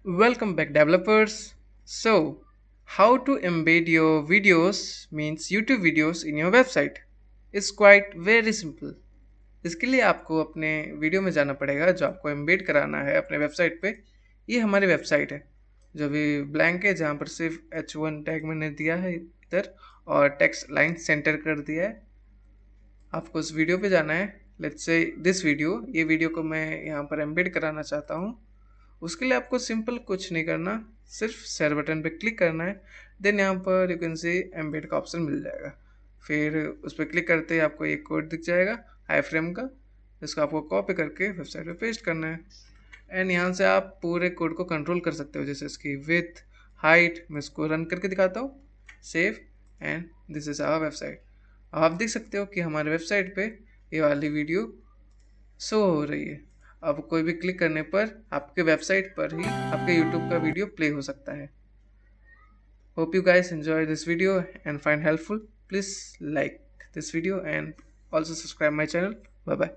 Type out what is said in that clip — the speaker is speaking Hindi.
Welcome back developers. So, how to embed your videos means YouTube videos in your website is quite very simple. इसके लिए आपको अपने वीडियो में जाना पड़ेगा जो आपको एम्बेड कराना है अपने वेबसाइट पे। ये हमारी वेबसाइट है जो अभी ब्लैंक है, जहाँ पर सिर्फ H1 टैग मैंने दिया है इधर और टेक्स्ट लाइन सेंटर कर दिया है। आपको उस वीडियो पे जाना है। लेट्स से दिस वीडियो, ये वीडियो को मैं यहाँ पर एम्बेड कराना चाहता हूँ। उसके लिए आपको सिंपल कुछ नहीं करना, सिर्फ शेयर बटन पे क्लिक करना है। देन यहाँ पर यू कैन सी एम्बेड का ऑप्शन मिल जाएगा। फिर उस पर क्लिक करते ही आपको एक कोड दिख जाएगा आई फ्रेम का, जिसको आपको कॉपी करके वेबसाइट पे पेस्ट करना है। एंड यहाँ से आप पूरे कोड को कंट्रोल कर सकते हो, जैसे इसकी विथ, हाइट। मैं इसको रन करके दिखाता हूँ। Save and this is our website. आप देख सकते हो कि हमारे वेबसाइट पे ये वाली वीडियो शो हो रही है। अब कोई भी क्लिक करने पर आपके वेबसाइट पर ही आपके यूट्यूब का वीडियो प्ले हो सकता है। Hope you guys enjoy this video and find helpful. Please like this video and also subscribe my channel. Bye bye.